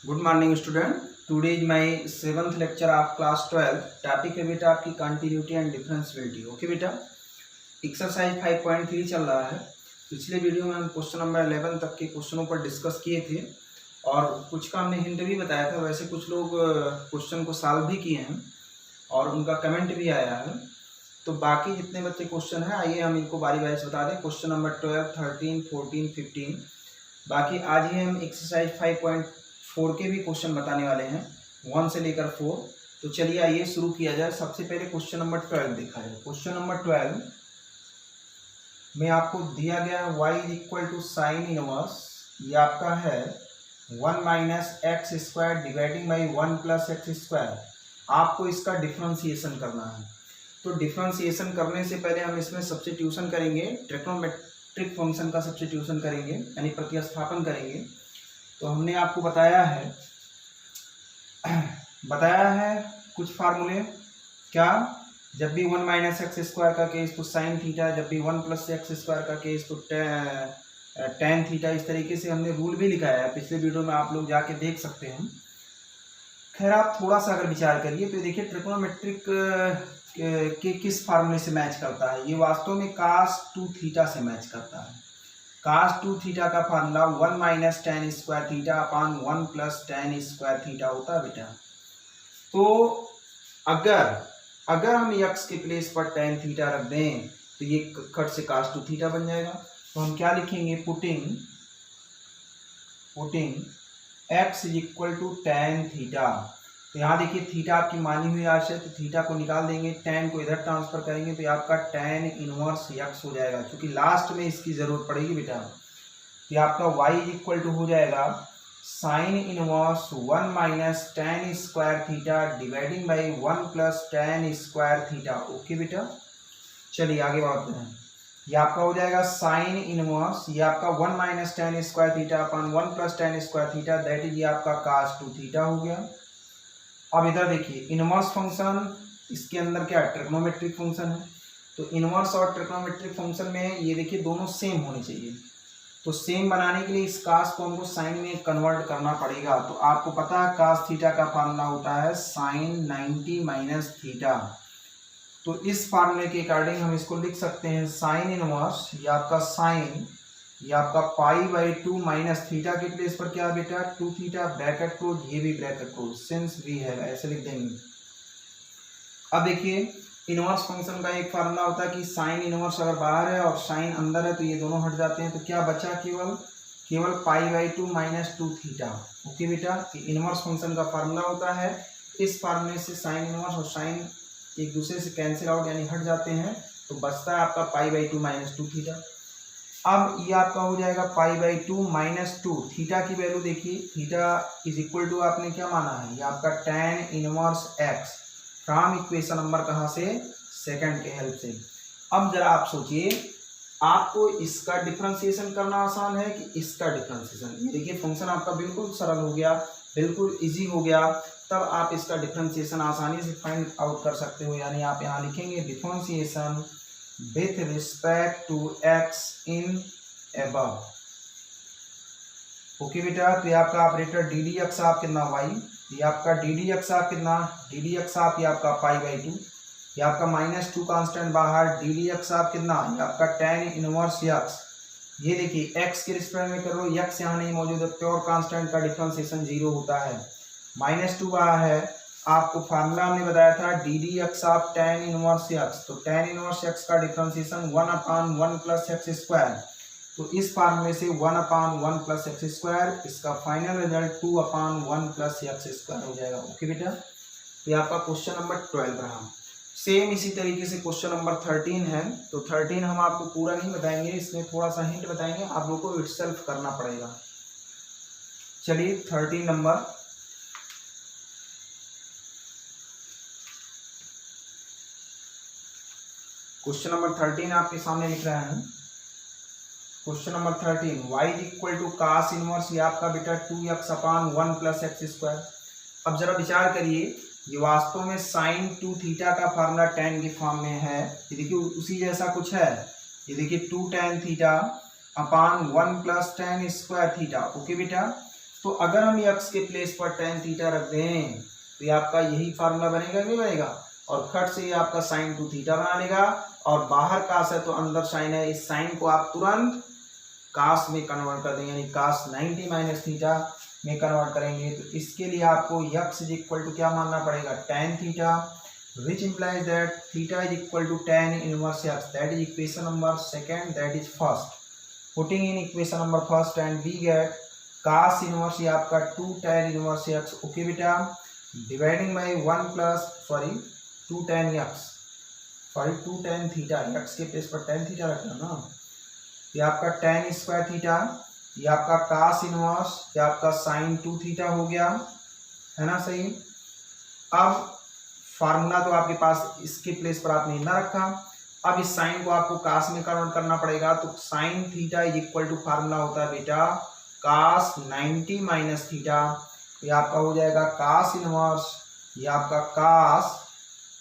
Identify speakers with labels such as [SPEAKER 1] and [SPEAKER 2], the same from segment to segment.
[SPEAKER 1] Good morning student. Today is my 7th lecture of class 12। Topic है बेटा आपकी continuity and डिफरेंशियलिटी। Okay बेटा, exercise 5.3 चल रहा है। पिछले वीडियो में हम क्वेश्चन नंबर 11 तक के क्वेश्चनों पर डिस्कस किए थे और कुछ का हमने हिंट भी बताया था। वैसे कुछ लोग क्वेश्चन को सॉल्व भी किए हैं और उनका कमेंट भी आया है। तो बाकी जितने बच्चे क्वेश्चन हैं आइए हम इनको बारी बारी से बता दें। Question number 12, 13, 14, 15। बाकी आज ही हम एक्सरसाइज 5.4 के भी क्वेश्चन बताने वाले हैं, 1 से लेकर 4। तो चलिए आइए शुरू किया जाए। सबसे पहले क्वेश्चन नंबर 12 देखा जाए। क्वेश्चन नंबर 12 में आपको दिया गया है y is equal to sine inverse, ये आपका है 1 minus x square dividing by 1 plus x square. आपको इसका डिफ्रेंसिएशन करना है। तो डिफ्रेंसिएशन करने से पहले हम इसमें सब्स्टिट्यूशन करेंगे, ट्रिग्नोमेट्रिक फंक्शन का सब्स्टिट्यूशन करेंगे यानी प्रतिस्थापन करेंगे। तो हमने आपको बताया है कुछ फार्मूले। क्या? जब भी 1 माइनस एक्स स्क्वायर का केस तो साइन थीटा, जब भी 1 प्लस एक्स स्क्वायर का केस तो टेन थीटा। इस तरीके से हमने रूल भी लिखाया है, पिछले वीडियो में आप लोग जाके देख सकते हैं। खैर आप थोड़ा सा अगर विचार करिए तो देखिए ट्रिग्नोमेट्रिक के किस फार्मूले से मैच करता है। ये वास्तव में cos 2 थीटा से मैच करता है। cos 2 थीटा का formula 1 minus ten square theta upon 1 plus ten square theta होता है बेटा। तो अगर हम x के प्लेस पर टेन थीटा रख दें तो ये कट से cos 2 थीटा बन जाएगा। तो हम क्या लिखेंगे? Putting x is equal to tan theta. तो यहाँ देखिए थीटा आपकी मानी हुई राशि है, तो थीटा को निकाल देंगे, टेन को इधर ट्रांसफर करेंगे तो ये आपका टेन इनवर्स x हो जाएगा, क्योंकि लास्ट में इसकी जरूरत पड़ेगी बेटा। तो आपका y इज इक्वल टू हो जाएगा sine inverse 1 minus ten square theta dividing by 1 plus ten square theta. Okay बेटा, चलिए आगे बढ़ते हैं। ये आपका हो जाएगा साइन इनवर्स, ये आपका 1 minus ten square theta upon 1 plus ten square theta, that is ये आपका cos 2 थीटा हो गया। अब इधर देखिए इनवर्स फंक्शन, इसके अंदर क्या ट्रिग्नोमेट्रिक फंक्शन है। तो इनवर्स और ट्रिग्नोमेट्रिक फंक्शन में ये देखिए दोनों सेम होने चाहिए। तो सेम बनाने के लिए इस cos को हमको साइन में कन्वर्ट करना पड़ेगा। तो आपको पता है cos थीटा का फार्मूला होता है साइन 90 माइनस थीटा। तो इस फार्मूले के अकॉर्डिंग हम इसको लिख सकते हैं साइन इनवर्स, ये आपका साइन, ये आपका पाई बाई 2 माइनस थीटा के प्लेस पर क्या है बेटा 2 थीटा, ब्रैकेट क्लोज, ये भी ब्रैकेट क्लोज, सिंस वी है, ऐसे लिख देंगे। अब देखिए इनवर्स फंक्शन का एक फार्मूला होता है कि साइन इनवर्स अगर बाहर है और साइन अंदर है तो ये दोनों हट जाते हैं। तो क्या बचा? केवल pi by 2 minus 2 theta. Okay बेटा, इनवर्स फंक्शन का फार्मूला होता है। इस फार्मूले से साइन इनवर्स और साइन एक दूसरे से कैंसिल आउट यानी हट जाते हैं, तो बचता है आपका पाई बाई 2 माइनस 2 थीटा। अब ये आपका हो जाएगा पाई बाई 2 माइनस 2 थीटा की वैल्यू देखिए, थीटा इज इक्वल टू आपने क्या माना है, ये आपका tan inverse x from equation number कहाँ से, सेकंड के हेल्प से। अब जरा आप सोचिए, आपको इसका डिफरेंशिएशन करना आसान है कि इसका डिफरेंशिएशन। ये देखिए फंक्शन आपका बिल्कुल सरल हो गया, बिल्कुल इजी हो गया। तब आप इसका डिफरेंशिएशन आसानी से फाइंड आउट कर सकते हो। यानी आप यहाँ लिखेंगे differentiation with respect to x in above. Okay बेटा, तो ये आपका ऑपरेटर डी डी एक्स आप कितना y, ये आपका डी डी एक्स आप कितना, डी डी एक्स आप ये आपका पाई बाई 2, ये आपका माइनस 2 कांस्टेंट बाहर, डी डी एक्स आप कितना, ये आपका टेन इनवर्स x। ये देखिए x के रिस्पेक्ट में कर लो, x यहाँ नहीं मौजूद है, प्योर कांस्टेंट का डिफरेंशिएशन 0 होता है। माइनस 2 बाहर है, आपको फार्मूला हमने बताया था D d x of tan inverse x. तो टेन इनवर्स एक्स का डिफरेंशिएशन 1 अपान 1 प्लस एक्स स्क्वायर। तो इस फार्मूले से 1 अपान 1 प्लस एक्स स्क्वायर, इसका फाइनल रिजल्ट 2 अपान 1 प्लस एक्स स्क्वायर हो जाएगा। ओके बेटा, तो ये आपका क्वेश्चन नंबर 12 रहा। सेम इसी तरीके से क्वेश्चन नंबर 13 है। तो 13 हम आपको पूरा नहीं बताएंगे, इसमें थोड़ा सा हिंट बताएंगे, आप लोग को इटसेल्फ करना पड़ेगा। चलिए 13 नंबर, क्वेश्चन नंबर 13 आपके सामने लिख रहा है। Question number 13, y is equal to cos inverse, ये आपका बेटा 2x अपान 1 प्लस एक्स स्क्वायर। अब जरा विचार करिए, ये वास्तव में साइन 2 थीटा का फार्मूला टेन के फॉर्म में है। ये देखिए उसी जैसा कुछ है, ये देखिए 2 tan theta upon 1 plus ten square theta. Okay बेटा, तो अगर हम यक्स के प्लेस पर टेन थीटा रख दें तो ये आपका यही फार्मूला बनेगा नहीं बनेगा, और खट से ये आपका साइन 2 थीटा बना लेगा, और बाहर कास है तो अंदर साइन है, इस साइन को आप तुरंत कास में कन्वर्ट कर देंगे, यानी कास 90 माइनस थीटा में कन्वर्ट करेंगे। तो इसके लिए आपको यक्स इज इक्वल टू क्या मानना पड़ेगा, tan theta, which implies that theta is equal to tan inverse x. That is equation number second, that is first. Putting in equation number first and we get cos inverse ये आपका 2 tan inverse x, okay बेटा, dividing by 2 tan x, 2 tan theta, x के place पर tan theta रखना ना, ये आपका tan square theta, ये आपका cos इनवर्स, ये आपका sin 2 थीटा हो गया, है ना सही। अब फार्मूला तो आपके पास इसके प्लेस पर आपने ना रखा, अब इस साइन को आपको कास में कन्वर्ट करना पड़ेगा। तो sine theta is equal to formula होता है बेटा कास 90 माइनस थीटा, ये आपका हो जाएगा कास इनवर्स, ये आपका कास,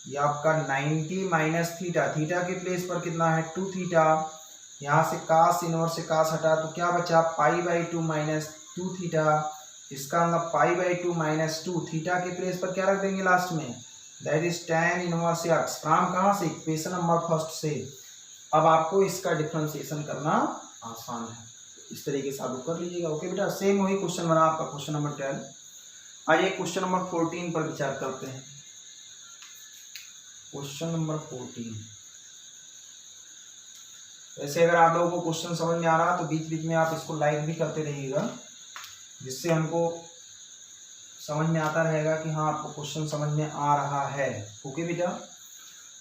[SPEAKER 1] ये आपका 90 माइनस थीटा, थीटा के प्लेस पर कितना है 2 थीटा, यहाँ से कास इनवर्स से कास हटा तो क्या बचा π/2 माइनस 2 थीटा, इसका मतलब π/2 माइनस 2, थीटा के प्लेस पर क्या रख देंगे लास्ट में, that is tan inverse x, from कहाँ से, इक्वेशन नंबर फर्स्ट से। अब आपको इसका डिफरेंशिएशन करना आसान है, इस तरीके से आप कर लीजिएगा, ओके बेटा। सेम वही क्वेश्चन बना आपका क्वेश्चन नंबर 12। आइए क्वेश्चन नंबर 14 पर विचार करते हैं। क्वेश्चन नंबर 14, वैसे अगर आप लोगों को क्वेश्चन समझ में आ रहा है तो बीच बीच में आप इसको लाइक भी करते रहिएगा, जिससे हमको समझ में आता रहेगा कि हाँ आपको क्वेश्चन समझ में आ रहा है, ओके बेटा।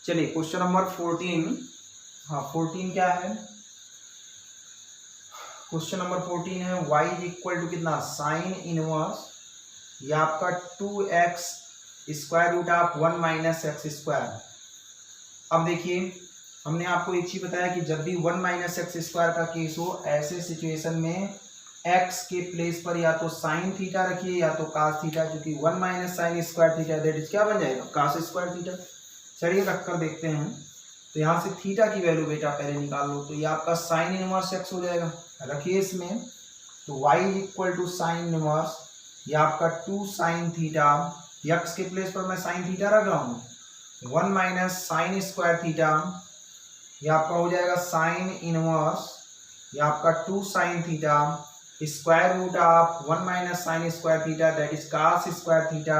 [SPEAKER 1] चलिए क्वेश्चन नंबर 14, हाँ 14 क्या है, क्वेश्चन नंबर 14 है y इज इक्वल टू कितना, साइन इनवर्स, ये आपका 2x square root of 1 minus x square. अब देखिए हमने आपको एक चीज बताया कि जब भी 1 माइनस एक्स स्क्वायर का केस हो, ऐसे सिचुएशन में x के प्लेस पर या तो साइन थीटा रखिए या तो कास थीटा, क्योंकि 1 minus sine square theta that is क्या बन जाएगा, कास स्क्वायर थीटा। चलिए रखकर देखते हैं, तो यहाँ से थीटा की वैल्यू बेटा पहले निकाल लो, तो ये आपका साइन इनवर्स x हो जाएगा, रखिए इसमें, तो y is equal to sine inverse, ये आपका 2 साइन थीटा, x के प्लेस पर मैं साइन थीटा रख रहा हूँ, 1 माइनस साइन स्क्वायर थीटा, ये आपका हो जाएगा साइन इनवर्स, ये आपका 2 sine theta, square root of 1 minus sine square theta that is cos square theta,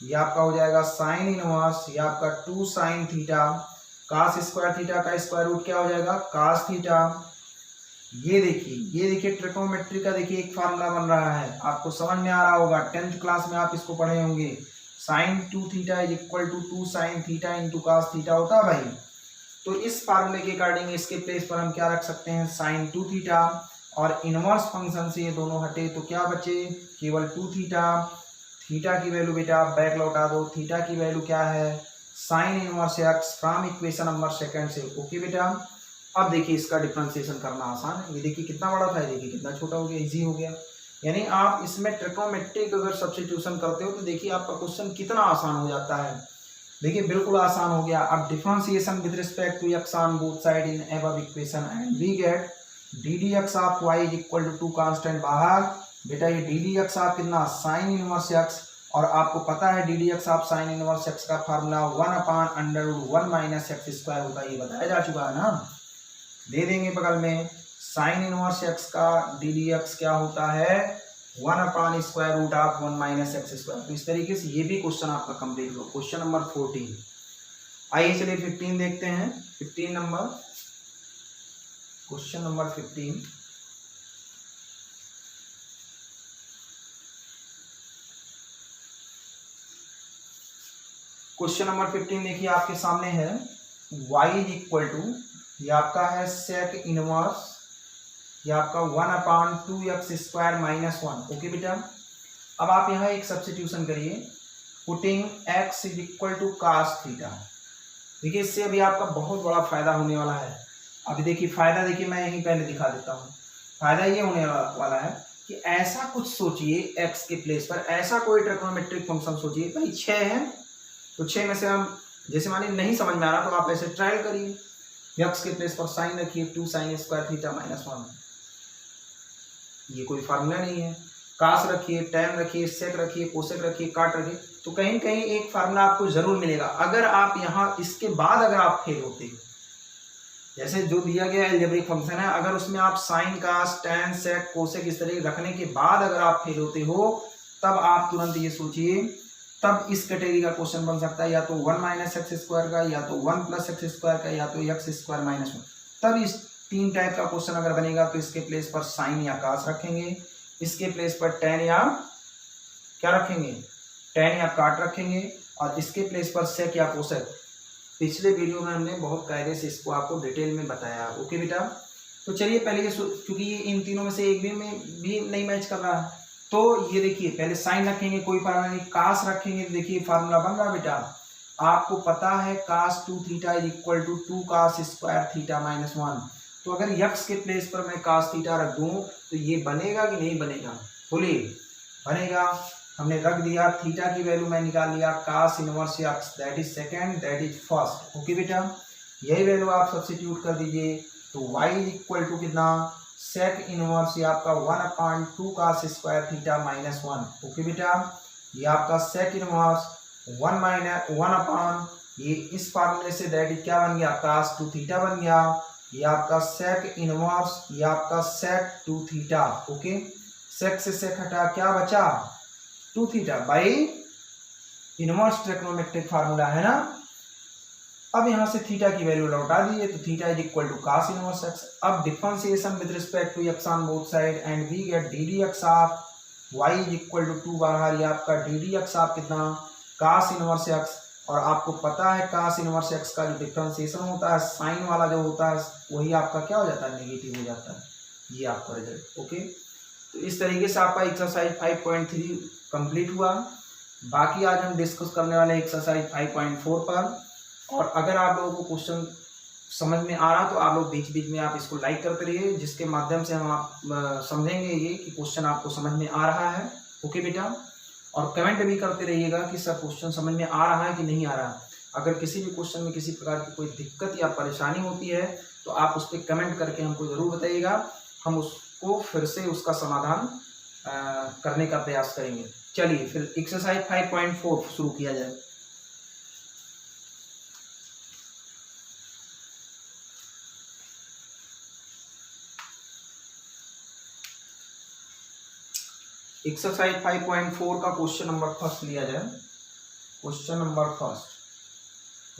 [SPEAKER 1] ये आपका हो जाएगा साइन इनवर्स, ये आपका 2 sine theta, cos square theta का स्क्वायर रूट क्या हो जाएगा, कास थीटा। ये देखिए ट्रिग्नोमेट्री का देखिए एक फार्मूला बन रहा है, आपको समझ में आ रहा होगा, 10th क्लास में आप इसको पढ़े होंगे, sine 2 theta is equal to 2 sine theta into cos theta होता है भाई। तो इस फार्मूले के अकॉर्डिंग इसके प्लेस पर हम क्या रख सकते हैं, साइन 2 थीटा, और इनवर्स फंक्शन से ये दोनों हटे तो क्या बचे, केवल 2 थीटा, थीटा की वैल्यू बेटा आप बैक लौटा दो, थीटा की वैल्यू क्या है, sign inverse x, from equation number second से, ओके बेटा। अब देखिए इसका डिफरेंशिएशन करना आसान है, ये देखिए कितना बड़ा था, देखिए कितना छोटा हो गया, इजी हो गया। यानी आप इसमें ट्रिग्नोमेट्रिक अगर सब्स्टिट्यूशन करते हो तो देखिए आपका क्वेश्चन कितना आसान हो जाता है, देखिए बिल्कुल आसान हो गया। अब differentiation with respect to x on both side in above equation and we get d d x of y is equal to 2 constant बाहर, बेटा ये डी डी एक्स ऑफ कितना, साइन इनवर्स एक्स, और आपको पता है d d x of sine inverse x का formula 1/√1 minus x square होता है, ये बताया जा चुका है ना। दे देंगे बगल में साइन इनवर्स एक्स का डी डी एक्स क्या होता है, 1/√1 माइनस एक्स स्क्वायर। तो इस तरीके से ये भी क्वेश्चन आपका कंप्लीट हुआ, क्वेश्चन नंबर 14। आइए चलिए 15 देखते हैं, 15 number, question number 15। Question number 15 देखिए आपके सामने है, y इज इक्वल टू, ये आपका है सेक इनवर्स, ये आपका 1/2x स्क्वायर माइनस 1, ओके बेटा। अब आप यहाँ एक सब्स्टिट्यूशन करिए, putting x is equal to cos theta. देखिए इससे अभी आपका बहुत बड़ा फायदा होने वाला है। अभी देखिए फायदा, देखिए मैं यहीं पहले दिखा देता हूँ। फायदा ये होने वाला है कि ऐसा कुछ सोचिए x के प्लेस पर, ऐसा कोई ट्रिग्नोमेट्रिक फंक्शन सोचिए, भाई 6 है तो 6 में से हम, जैसे मानिए नहीं समझ में आ रहा तो आप ऐसे ट्रायल करिए, x के प्लेस पर साइन रखिए 2 साइन स्क्वायर थीटा माइनस 1, ये कोई फार्मूला नहीं है, कास रखिए, टैन रखिए, सेक रखिए, कोसेक रखिए, काट रखिए, तो कहीं न कहीं एक फार्मूला आपको जरूर मिलेगा। अगर आप यहाँ इसके बाद अगर आप फेल होते हो, जैसे जो दिया गया एल्जेब्रिक फंक्शन है, अगर उसमें आप साइन, कास, टैन, सेक, कोसेक इस तरह रखने के बाद अगर आप फेल होते हो, तब आप तुरंत ये सोचिए, तब इस कैटेगरी का क्वेश्चन बन सकता है या तो 1 माइनस एक्स स्क्वायर का, या तो 1 प्लस एक्स स्क्वायर का, या तो एक्स स्क्वायर माइनस 1। तब इस 3 टाइप का क्वेश्चन अगर बनेगा तो इसके प्लेस पर साइन या कास रखेंगे, इसके प्लेस पर टैन या क्या रखेंगे, टैन या काट रखेंगे, और इसके प्लेस पर सेक या कोसेक। पिछले वीडियो में हमने बहुत कायदे से इसको आपको डिटेल में बताया। ओके बेटा, तो चलिए पहले ये, क्योंकि ये इन तीनों में से एक भी नहीं मैच कर रहा है, तो ये देखिए पहले साइन रखेंगे, कोई फार्मूला नहीं, कास रखेंगे, तो देखिए फार्मूला बन रहा बेटा, आपको पता है cos 2 theta is equal to 2 cos square theta minus 1। तो अगर यक्स के प्लेस पर मैं कास थीटा रख दूं तो ये बनेगा कि नहीं बनेगा, बोलिए, बनेगा। हमने रख दिया, थीटा की वैल्यू मैं निकाल लिया, cos inverse x that is second that is first. Okay बेटा, यही वैल्यू आप सब्स्टिट्यूट कर दीजिए, तो y इज इक्वल टू कितना, सेक इनवर्स ये आपका 1/2 cos square theta minus 1। Okay बेटा, ये आपका सेक इनवर्स 1 ये इस फार्मूले से दैट इज क्या बन गया, कास 2 थीटा बन गया, ये आपका सेक इनवर्स, ये आपका सेक 2 थीटा। ओके, सेक से सेक हटा, क्या बचा, 2 theta by inverse trigonometric formula है ना। अब यहाँ से थीटा की वैल्यू लौटा दीजिए, तो theta is equal to cos inverse x. अब differentiation with respect to x on both side and we get d d x of y is equal to 2 बाहर, ये आपका डी डी एक्स ऑफ कितना, कास inverse x. और आपको पता है कास inverse x का जो डिफरेंशिएशन होता है, साइन वाला जो होता है, वही आपका क्या हो जाता है, नेगेटिव हो जाता है। ये आपका रिजल्ट। ओके, तो इस तरीके से आपका एक्सरसाइज 5.3 कंप्लीट हुआ। बाकी आज हम डिस्कस करने वाले एक्सरसाइज 5.4 पर। और अगर आप लोगों को क्वेश्चन समझ में आ रहा तो आप लोग बीच बीच में आप इसको लाइक करते रहिए, जिसके माध्यम से हम आप समझेंगे ये कि क्वेश्चन आपको समझ में आ रहा है। ओके बेटा, और कमेंट भी करते रहिएगा कि सर क्वेश्चन समझ में आ रहा है कि नहीं आ रहा। अगर किसी भी क्वेश्चन में किसी प्रकार की कोई दिक्कत या परेशानी होती है तो आप उस पर कमेंट करके हमको ज़रूर बताइएगा, हम उसको फिर से उसका समाधान करने का प्रयास करेंगे। चलिए फिर एक्सरसाइज 5.4 शुरू किया जाए। एक्सरसाइज 5.4 का क्वेश्चन नंबर फर्स्ट लिया जाए। Question number first,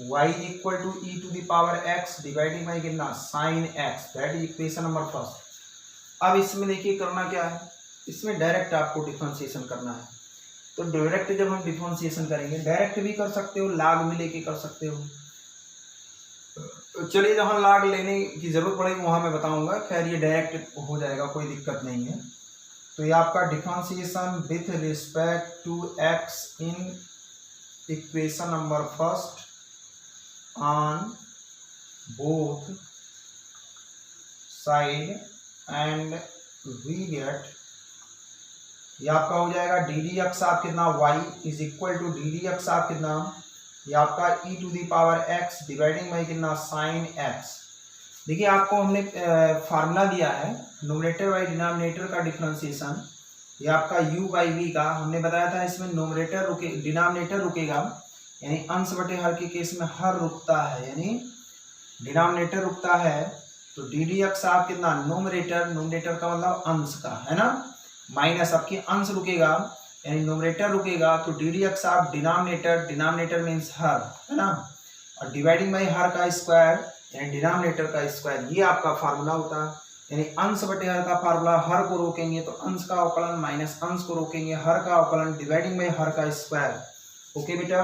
[SPEAKER 1] y is equal to e to the power x dividing by कितना, sine x, that is equation number first. अब इसमें देखिए करना क्या है, इसमें डायरेक्ट आपको डिफरेंशिएशन करना है। तो डायरेक्ट जब हम डिफरेंशिएशन करेंगे, डायरेक्ट भी कर सकते हो, लाग में लेके कर सकते हो। तो चलिए जहाँ लाग लेने की जरूरत पड़ेगी वहां मैं बताऊंगा, खैर ये डायरेक्ट हो जाएगा, कोई दिक्कत नहीं है। तो ये आपका differentiation with respect to x in equation number first on both side and we get, ये आपका हो जाएगा डी डी एक्स आप कितना, y is equal to d d x आप कितना, ये आपका e to the power x dividing by कितना, साइन x। देखिए आपको हमने फार्मूला दिया है नोमिनेटर बाई डिनोमिनेटर का डिफरेंशिएशन, ये आपका u बाई v का। हमने बताया था इसमें नोमिनेटर रुके, डिनोमिनेटर रुकेगा, यानी अंश बटे हर के केस में हर रुकता है, यानी डिनोमिनेटर रुकता है। तो डी डी एक्स आप कितना, नोमिनेटर, नोमिनेटर का मतलब अंश का है ना, माइनस आपके अंश रुकेगा, यानी नोमिनेटर रुकेगा, तो डी डी एक्स आप डिनोमिनेटर, डिनोमिनेटर मीन्स हर है ना, और डिवाइडिंग बाई हर का स्क्वायर यानी डिनोमिनेटर का स्क्वायर, ये आपका फार्मूला होता है। यानी अंश बटे हर का फार्मूला, हर को रोकेंगे तो अंश का अवकलन माइनस अंश को रोकेंगे हर का अवकलन डिवाइडिंग बाई हर का स्क्वायर। ओके बेटा,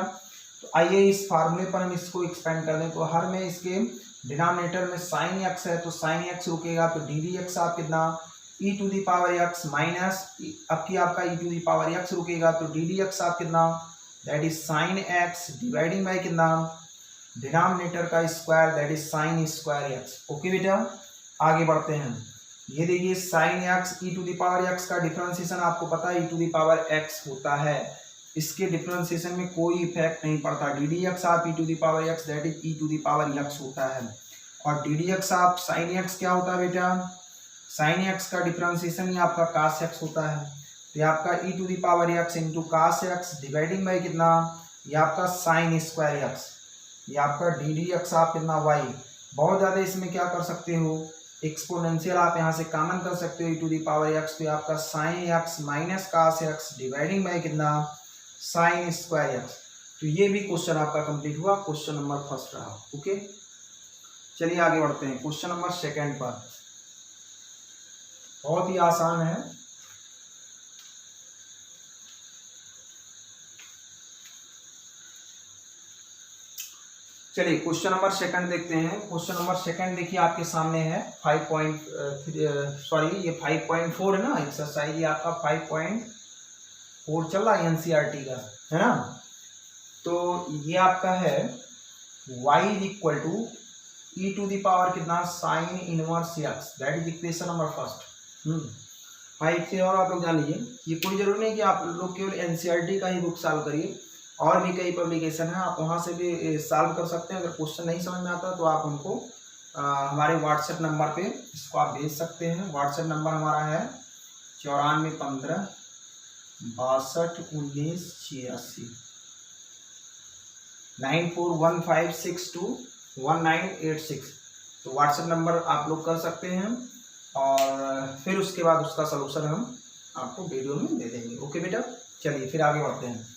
[SPEAKER 1] तो आइए इस फार्मूले पर हम इसको एक्सपेंड कर दें। तो हर में इसके डिनोमिनेटर में साइन एक्स है, तो साइन एक्स रुकेगा, तो डी डी एक्स आप कितना, e to the power x minus आपका e to the power x रुकेगा, तो डी डी एक्स आप कितना, that is sine x dividing by कितना, डिनोमिनेटर का square that is sine square x. Okay बेटा, आगे बढ़ते हैं। ये देखिए sine x e to the power x का डिफरेंशिएशन आपको पता है e to the power x होता है, इसके डिफरेंशिएशन में कोई इफेक्ट नहीं पड़ता। डी डी एक्स आप e to the power x that is e to the power x होता है, और डी डी एक्स आप साइन एक्स क्या होता है बेटा, साइन एक्स का डिफरेंशिएशन ही आपका कास एक्स होता है। तो ये आपका e to the power x into cos x dividing by कितना, ये आपका साइन स्क्वायर x, ये आपका डी डी एक्स आप कितना y। बहुत ज़्यादा इसमें क्या कर सकते हो, एक्सपोनेंशियल आप यहाँ से कॉमन कर सकते हो e to the power x, तो ये आपका sine x minus cos x dividing by कितना साइन स्क्वायर x। तो ये भी क्वेश्चन आपका कंप्लीट हुआ, क्वेश्चन नंबर फर्स्ट रहा। ओके, चलिए आगे बढ़ते हैं क्वेश्चन नंबर सेकंड पर। बहुत ही आसान है। चलिए क्वेश्चन नंबर सेकंड देखते हैं। क्वेश्चन नंबर सेकंड देखिए आपके सामने है 5.4 है ना एक्सरसाइज, ये आपका 5.4 चल रहा है एनसीईआरटी का, है ना। तो ये आपका है y is equal to e to the power कितना sine inverse x, that is equation number first. हाँ, एक चीज और आप लोग जान लीजिए, ये कोई जरूरी नहीं कि आप लोग केवल एनसीईआरटी का ही बुक सॉल्व करिए, और भी कई पब्लिकेशन है, आप वहाँ से भी सॉल्व कर सकते हैं। अगर क्वेश्चन नहीं समझ में आता तो आप हमको हमारे व्हाट्सएप नंबर पे इसको आप भेज सकते हैं। व्हाट्सएप नंबर हमारा है 9415 62 19 86 9415621986। तो व्हाट्सएप नंबर आप लोग कर सकते हैं, और फिर उसके बाद उसका सलूशन हम आपको वीडियो में दे देंगे। ओके बेटा, चलिए फिर आगे बढ़ते हैं।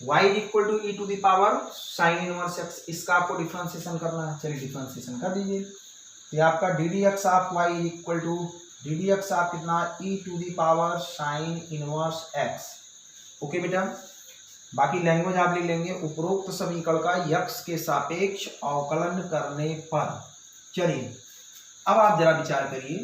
[SPEAKER 1] y equal to e to the power sine inverse x, इसका आपको डिफ्रेंसिएशन करना है। चलिए डिफ्रेंसिएशन कर दीजिए। तो आपका d d x of y equal to d d x of कितना e to the power sine inverse x. Okay बेटा, बाकी लैंग्वेज आप लिख लेंगे, उपरोक्त समीकरण का यक्स के सापेक्ष अवकलन करने पर। चलिए अब आप जरा विचार करिए,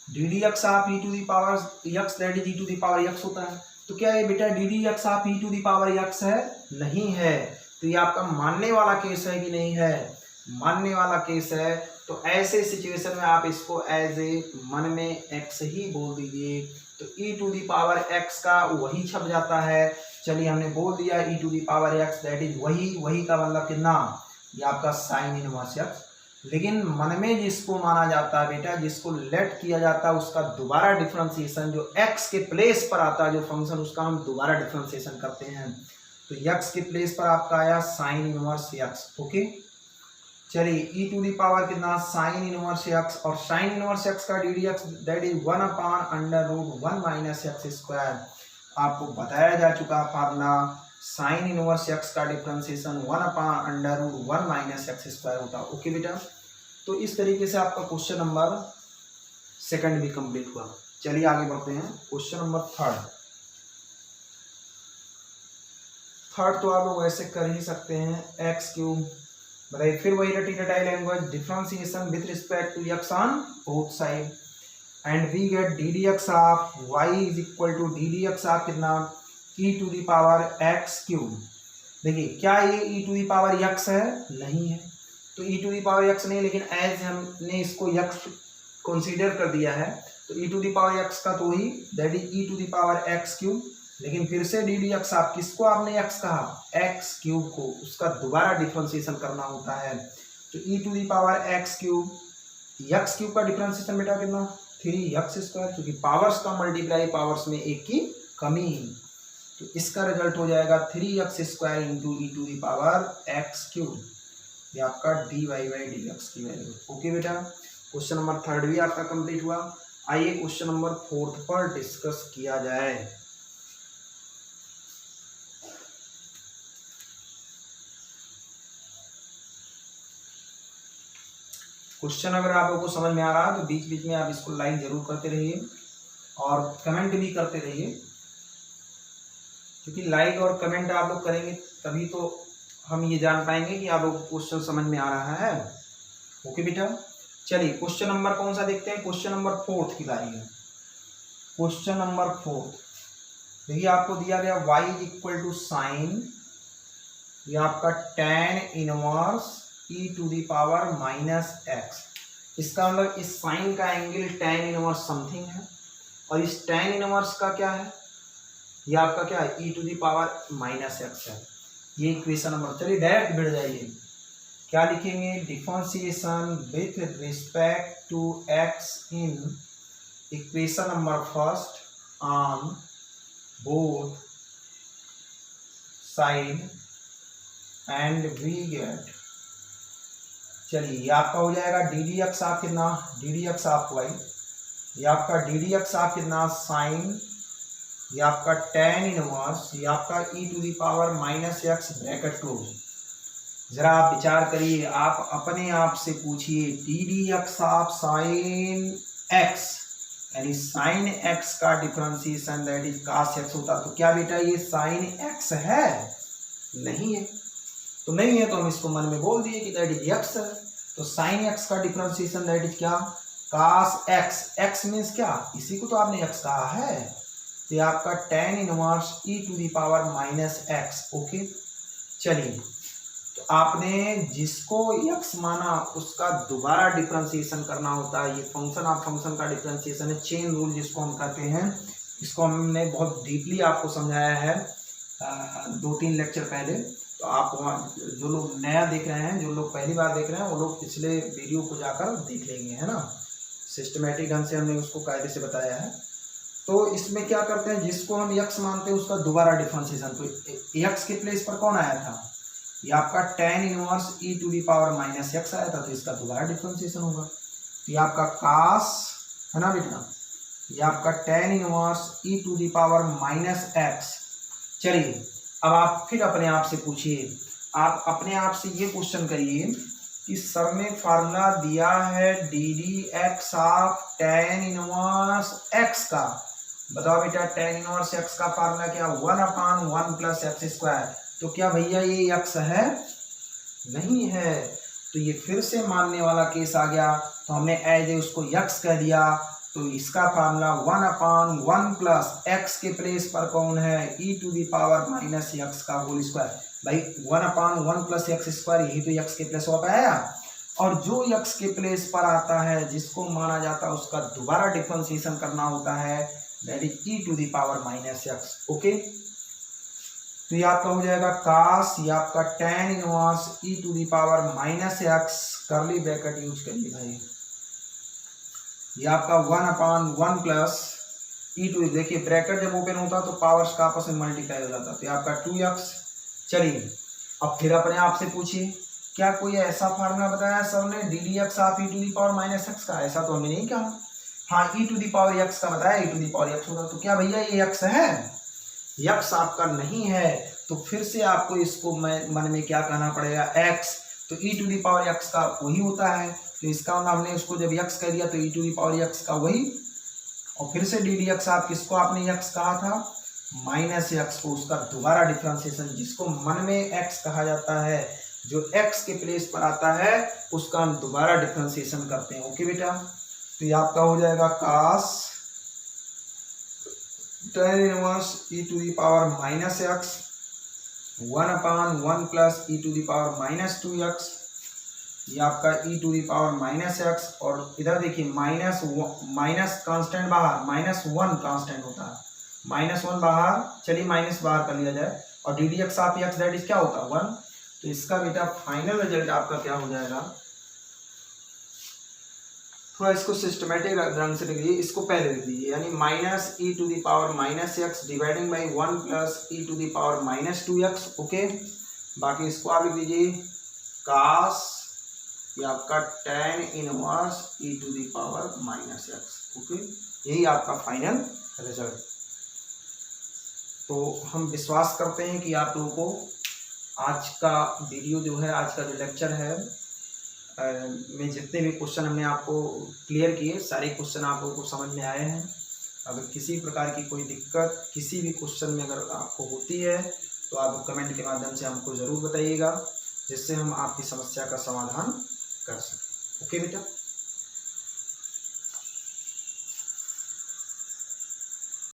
[SPEAKER 1] d d x of e to the power x that is e to the power x होता है, तो क्या ये बेटा d d x of e to the power x है? नहीं है। तो ये आपका मानने वाला केस है कि नहीं है? मानने वाला केस है। तो ऐसे सिचुएशन में आप इसको एज ए मन में एक्स ही बोल दीजिए, तो e to the power x का वही छप जाता है। चलिए हमने बोल दिया e to the power x that is वही का मतलब कितना, ये आपका साइन इनवर्स एक्स। लेकिन मन में जिसको माना जाता है बेटा, जिसको लेट किया जाता है, उसका दोबारा डिफरेंशिएशन जो x के प्लेस पर आता है जो फंक्शन, उसका हम दोबारा डिफरेंशिएशन करते हैं। तो x के प्लेस पर आपका आया साइन इनवर्स x। ओके, चलिए ई टू दी पावर कितना साइन इनवर्स x, और साइन इनवर्स x का D d x that is 1/√1 minus x square. आपको बताया जा चुका फार्मूला, साइन इनवर्स एक्स का डिफरेंशिएशन 1/√1 माइनस एक्स स्क्वायर होता है। ओके बेटा, तो इस तरीके से आपका क्वेश्चन नंबर सेकंड भी कंप्लीट हुआ। चलिए आगे बढ़ते हैं क्वेश्चन नंबर थर्ड तो आप लोग वैसे कर ही सकते हैं, एक्स क्यूब बताइए, फिर वही रटी रटाई language, differentiation with respect to x on both side, and we get d d x of y is equal to d d x of कितना e to the power x cube. देखिए क्या ये e to the power x है? नहीं है। तो e to the power x नहीं, लेकिन एज हमने इसको एक्स कंसीडर कर दिया है, तो e to the power x का तो ही that is e to the power x cube. लेकिन फिर से डी डी एक्स आप किसको आपने एक्स कहा? एक्स क्यूब को, उसका दोबारा डिफ्रेंशिएशन करना होता है। तो e to the power x cube, x cube का डिफ्रेंशिएशन बेटा कितना 3x², क्योंकि पावर्स का मल्टीप्लाई पावर्स में एक की कमी, तो इसका रिजल्ट हो जाएगा 3x² into e to the power x cube. ये आपका dy बाई डी एक्स की वैल्यू। ओके बेटा, क्वेश्चन नंबर थर्ड भी आपका कंप्लीट हुआ। आइए क्वेश्चन नंबर फोर्थ पर डिस्कस किया जाए। क्वेश्चन अगर आप लोगों को समझ में आ रहा है तो बीच बीच में आप इसको लाइक जरूर करते रहिए और कमेंट भी करते रहिए, क्योंकि लाइक और कमेंट आप लोग करेंगे तभी तो हम ये जान पाएंगे कि आप लोगों को क्वेश्चन समझ में आ रहा है। ओके बेटा, चलिए क्वेश्चन नंबर कौन सा देखते हैं? क्वेश्चन नंबर फोर्थ की बारी है। क्वेश्चन नंबर फोर्थ देखिए, आपको दिया गया y is equal to sine, ये आपका tan inverse e to the power minus x. इसका मतलब इस साइन का एंगल tan इनवर्स समथिंग है, और इस tan इनवर्स का क्या है? ये आपका क्या है? E to the power minus x है। ये इक्वेशन नंबर, चलिए डायरेक्ट बढ़ जाइए, क्या लिखेंगे? Differentiation with respect to x in equation number first on both side and we get, चलिए ये आपका हो जाएगा डी डी एक्स आप कितना, डी डी एक्स आप वाई, ये आपका डी डी एक्स आप कितना साइन, ये आपका tan इनवर्स, ये आपका e to the power minus x bracket close. जरा आप विचार करिए, आप अपने आप से पूछिए डी डी एक्स आप साइन एक्स यानी साइन एक्स का differentiation that is cos x होता, तो क्या बेटा ये साइन एक्स है? नहीं है, तो नहीं है तो हम इसको मन में बोल दिए कि दैट इज एक्स है। तो साइन एक्स का डिफरेंशिएशन दैट इज क्या, cos एक्स, एक्स मीन्स क्या, इसी को तो आपने एक्स कहा है, तो ये आपका tan inverse e to the power minus x. Okay चलिए, तो आपने जिसको x माना उसका दोबारा डिफरेंशिएशन करना होता है। ये फंक्शन ऑफ फंक्शन का डिफरेंशिएशन है, चेन रूल जिसको हम कहते हैं। इसको हमने बहुत डीपली आपको समझाया है 2-3 लेक्चर पहले। तो आप वहाँ जो लोग नया देख रहे हैं, जो लोग पहली बार देख रहे हैं, वो लोग पिछले वीडियो को जाकर देख लेंगे, है ना। सिस्टमेटिक ढंग से हमने उसको कायदे से बताया है। तो इसमें क्या करते हैं, जिसको हम x मानते हैं उसका दोबारा डिफरेंशिएशन। तो x के प्लेस पर कौन आया था, ये आपका tan inverse e to the power minus x आया था, तो इसका दोबारा डिफरेंशिएशन होगा। तो ये आपका cos है ना बेटा, ये आपका tan inverse e to the power minus x. चलिए अब आप फिर अपने आप से पूछिए, आप अपने आप से ये क्वेश्चन करिए कि सर ने फार्मूला दिया है d d x of tan inverse x का, बताओ बेटा tan इनवर्स एक्स का फार्मूला क्या, 1/1 प्लस एक्स स्क्वायर। तो क्या भैया ये x है? नहीं है, तो ये फिर से मानने वाला केस आ गया। तो हमने एज ए उसको x कह दिया, तो इसका फार्मूला 1/1 प्लस x के प्लेस पर कौन है, e to the power minus x का होल स्क्वायर। भाई 1/1 प्लस एक्स स्क्वायर, यही तो x के प्लेस पर आया। और जो x के प्लेस पर आता है, जिसको माना जाता है, उसका दोबारा डिफरेंशिएशन करना होता है, that is e to the power minus x. Okay, तो ये आपका हो जाएगा cos, ये आपका tan inverse e to the power minus x, करली ब्रैकेट यूज करिए भाई, ये आपका 1/1 प्लस e टू, देखिए ब्रैकेट जब ओपन होता तो पावर्स का आपस में मल्टीप्लाई हो जाता, तो ये आपका 2x। चलिए अब फिर अपने आप से पूछिए, क्या कोई ऐसा फार्मूला बताया सर ने d d x of e to the power minus x का? ऐसा तो हमने नहीं कहा। हाँ, e to the power x का बताया, e to the power x होगा, तो क्या भैया ये x है? x आपका नहीं है, तो फिर से आपको इसको मन में क्या कहना पड़ेगा, x। तो e to the power x का वही होता है, तो इसका हमने उसको जब x कह दिया तो e to the power x का वही। और फिर से डी डी एक्स आप किसको आपने x कहा था, माइनस एक्स को, उसका दोबारा डिफरेंशिएशन, जिसको मन में x कहा जाता है, जो x के प्लेस पर आता है उसका हम दोबारा डिफरेंशिएशन करते हैं। ओके बेटा, तो ये आपका हो जाएगा cos tan inverse e to the power minus x 1/1 plus e to the power minus 2x, ये आपका e to the power minus x. और इधर देखिए माइनस कांस्टेंट बाहर, -1 कांस्टेंट होता है, -1 बाहर, चलिए माइनस बाहर कर लिया जाए, और d d x of x that is क्या होता है 1। तो इसका बेटा फाइनल रिजल्ट आपका क्या हो जाएगा, थोड़ा इसको सिस्टमेटिक ढंग से लिखिए, इसको पहले लिख दीजिए, यानी minus e to the power minus x dividing by 1 plus e to the power minus 2x। Okay, बाकी इसको आप लिख दीजिए cos, ये आपका tan inverse e to the power minus x. Okay, यही आपका फाइनल रिजल्ट। तो हम विश्वास करते हैं कि आप लोगों को आज का वीडियो जो है, आज का जो लेक्चर है में जितने भी क्वेश्चन हमने आपको क्लियर किए, सारे क्वेश्चन आप लोगों को समझ में आए हैं। अगर किसी प्रकार की कोई दिक्कत किसी भी क्वेश्चन में अगर आपको होती है तो आप कमेंट के माध्यम से हमको ज़रूर बताइएगा, जिससे हम आपकी समस्या का समाधान कर सकें। ओके बेटा।